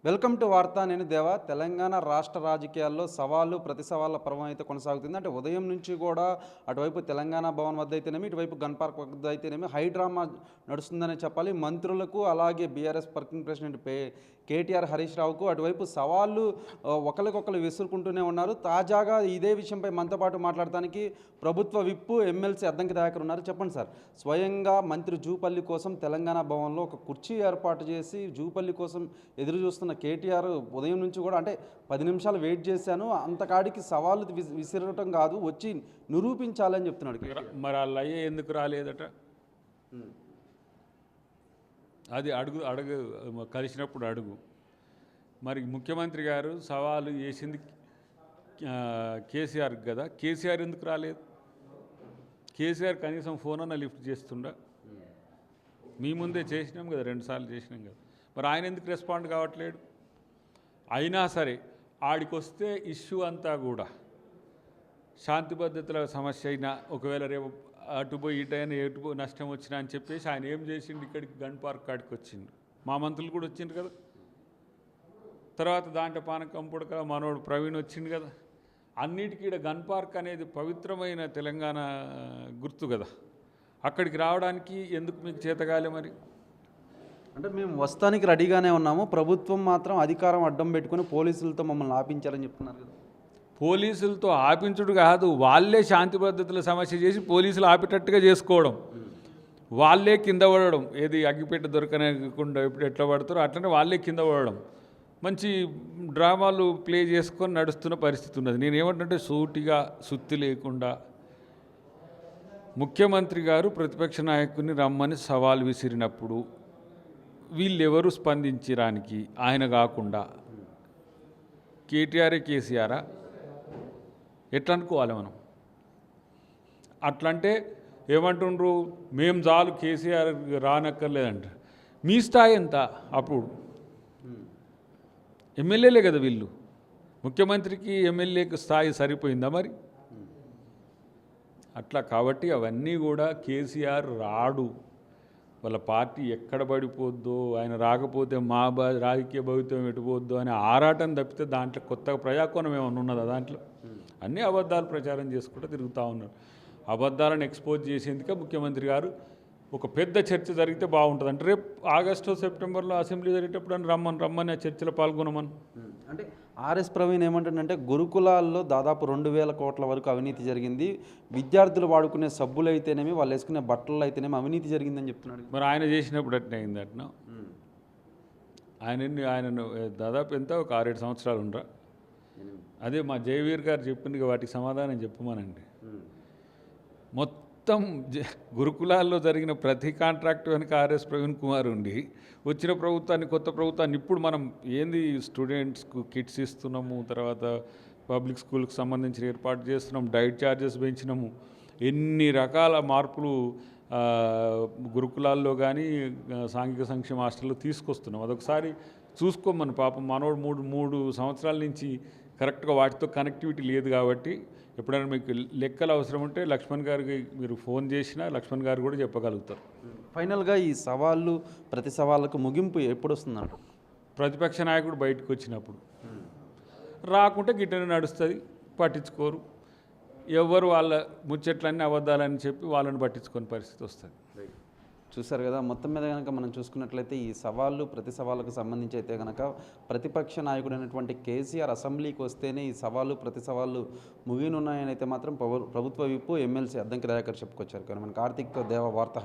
Welcome to వార్త. నేను దేవా. తెలంగాణ రాష్ట్ర రాజకీయాల్లో సవాళ్ళు ప్రతి సవాళ్ళ పర్వం అయితే కొనసాగుతుంది. అంటే ఉదయం నుంచి కూడా అటువైపు తెలంగాణ భవన్ వద్ద అయితేనేమి, ఇటువైపు గన్ పార్క్ వద్ద అయితేనేమి హై డ్రామా నడుస్తుందనే చెప్పాలి. మంత్రులకు అలాగే BRS working president KTR Harish రావుకు అటువైపు సవాళ్ళు ఒకరికొకరు విసురుకుంటూనే ఉన్నారు. తాజాగా ఇదే విషయంపై మనతో పాటు మాట్లాడటానికి ప్రభుత్వ విప్పు ఎమ్మెల్సీ అద్దంకి దయాకర్ ఉన్నారు. చెప్పండి సార్, స్వయంగా మంత్రి జూపల్లి కోసం తెలంగాణ భవన్లో ఒక కుర్చీ ఏర్పాటు చేసి జూపల్లి కోసం ఎదురు చూస్తున్న కేటీఆర్ ఉదయం నుంచి కూడా అంటే 10 నిమిషాలు వెయిట్ చేశాను, అంతకాడికి సవాళ్ళు విసిరటం కాదు, వచ్చి నిరూపించాలని చెప్తున్నాడు. మరి వాళ్ళ అయ్యే ఎందుకు రాలేదట? అది అడుగు కలిసినప్పుడు అడుగు. మరి ముఖ్యమంత్రి గారు సవాలు వేసింది కేసీఆర్ కదా, కేసీఆర్ ఎందుకు రాలేదు? కేసీఆర్ కనీసం ఫోన్ అన్న లిఫ్ట్ చేస్తుండ. మీ ముందే చేసినాం కదా, 2 సార్లు చేసినాం కదా. మరి ఆయన ఎందుకు రెస్పాండ్ కావట్లేడు? అయినా సరే ఆడికి వస్తే ఇష్యూ అంతా కూడా శాంతి భద్రతల సమస్య అయినా, ఒకవేళ రేపు అటు పోయి ఇటైనా ఎటు నష్టం వచ్చినా అని చెప్పేసి ఆయన ఏం చేసిండు, ఇక్కడికి గన్ పార్క్ కాడికి వచ్చిండు. మా మంత్రులు కూడా వచ్చిండు కదా. తర్వాత దాంట్లో పానకం పుడక మనోడు ప్రవీణ్ వచ్చిండు కదా. అన్నిటికీ ఇక్కడ గన్ పార్క్ అనేది పవిత్రమైన తెలంగాణ గుర్తు కదా. అక్కడికి రావడానికి ఎందుకు మీకు చేతగాలే? మరి అంటే మేము వస్తానికి రెడీగానే ఉన్నాము, ప్రభుత్వం మాత్రం అధికారం అడ్డం పెట్టుకుని పోలీసులతో మమ్మల్ని ఆపించారని చెప్తున్నారు కదా. పోలీసులతో ఆపించుడు కాదు, వాళ్ళే శాంతి భద్రతల సమస్య చేసి పోలీసులు ఆపేటట్టుగా చేసుకోవడం, వాళ్ళే కింద పడడం. ఏది అగ్గిపెట్ట దొరకనకుండా ఎప్పుడు ఎట్లా పడతారో అట్లనే వాళ్ళే కింద పడడం. మంచి డ్రామాలు ప్లే చేసుకొని నడుస్తున్న పరిస్థితి ఉన్నది. నేనేమంటే సూటిగా సుత్తి లేకుండా ముఖ్యమంత్రి గారు ప్రతిపక్ష నాయకుడిని రమ్మని సవాల్ విసిరినప్పుడు వీళ్ళెవరు స్పందించడానికి? ఆయన కాకుండా కేటీఆర్ కేసీఆరా? ఎట్లా అనుకోవాలి మనం? అట్లంటే ఏమంటుండ్రు, మేము చాలు కేసీఆర్ రానక్కర్లేదంట. మీ స్థాయి ఎంత? అప్పుడు ఎమ్మెల్యేలే కదా వీళ్ళు. ముఖ్యమంత్రికి ఎమ్మెల్యేకి స్థాయి సరిపోయిందా మరి? అట్లా కాబట్టి అవన్నీ కూడా కేసీఆర్ రాడు, వాళ్ళ పార్టీ ఎక్కడ పడిపోద్దో, ఆయన రాకపోతే మా రాజకీయ భవిత్వం ఎటుపోద్దో అని ఆరాటం తప్పితే దాంట్లో కొత్తగా ప్రజాకోణం ఏమైనా ఉన్నదా? దాంట్లో అన్నీ అబద్ధాలు ప్రచారం చేసుకుంటూ తిరుగుతూ ఉన్నారు. అబద్ధాలను ఎక్స్పోజ్ చేసేందుకే ముఖ్యమంత్రి గారు ఒక పెద్ద చర్చ జరిగితే బాగుంటుంది అంటే, రేపు ఆగస్టు సెప్టెంబర్లో అసెంబ్లీ జరిగేటప్పుడు అని రమ్మని ఆ చర్చలో పాల్గొనమని. అంటే ఆర్ఎస్ ప్రవీణ్ ఏమంటాడంటే, గురుకులాల్లో దాదాపు 2,000 కోట్ల వరకు అవినీతి జరిగింది, విద్యార్థులు వాడుకునే సబ్బులు అయితేనేమి, వాళ్ళు వేసుకునే బట్టలు అయితేనేమి అవినీతి జరిగిందని చెప్తున్నాడు. మరి ఆయన చేసినప్పుడు అట్నే అయింది అట్నా? ఆయనను దాదాపు ఎంత ఒక 6-7 సంవత్సరాలు ఉండరా? అదే మా జయవీర్ గారు చెప్పింది, వాటికి సమాధానం చెప్పమనండి. మొత్తం గురుకులాల్లో జరిగిన ప్రతి కాంట్రాక్ట్ వెనుక ఆర్ఎస్ ప్రవీణ్ కుమార్ ఉండి వచ్చిన ప్రభుత్వాన్ని, కొత్త ప్రభుత్వాన్ని ఇప్పుడు మనం ఏంది స్టూడెంట్స్కు కిట్స్ ఇస్తున్నాము, తర్వాత పబ్లిక్ స్కూల్కి సంబంధించిన ఏర్పాటు చేస్తున్నాము, డైట్ ఛార్జెస్ పెంచినాము, ఎన్ని రకాల మార్పులు గురుకులాల్లో కానీ సాంఘిక సంక్షేమ హాస్టల్లో తీసుకొస్తున్నాం. అదొకసారి చూసుకోమని. పాపం మనోడు 3 సంవత్సరాల నుంచి కరెక్ట్గా వాటితో కనెక్టివిటీ లేదు. కాబట్టి ఎప్పుడైనా మీకు లెక్కలు అవసరం ఉంటే లక్ష్మణ్ గారికి మీరు ఫోన్ చేసినా లక్ష్మణ్ గారు కూడా చెప్పగలుగుతారు. ఫైనల్గా ఈ సవాళ్ళు ప్రతి సవాళ్ళకు ముగింపు ఎప్పుడు వస్తుందంట? ప్రతిపక్ష నాయకుడు బయటకు వచ్చినప్పుడు. రాకుంటే గిట్టనే నడుస్తుంది, పట్టించుకోరు. ఎవరు వాళ్ళ ముచ్చట్లన్నీ అబద్ధాలని చెప్పి వాళ్ళని పట్టించుకొని పరిస్థితి వస్తుంది. చూసారు కదా. మొత్తం మీద కనుక మనం చూసుకున్నట్లయితే ఈ సవాళ్ళు ప్రతి సవాళ్ళకు సంబంధించి అయితే కనుక ప్రతిపక్ష నాయకుడైనటువంటి కేసీఆర్ అసెంబ్లీకి వస్తేనే ఈ సవాళ్ళు ప్రతి సవాళ్ళు ముగినున్నాయని అయితే మాత్రం ప్రభుత్వ విప్పు ఎమ్మెల్సీ అద్దంకి దయాకర్ చెప్పుకొచ్చారు. కానీ మన కార్తీక్తో దేవ వార్త.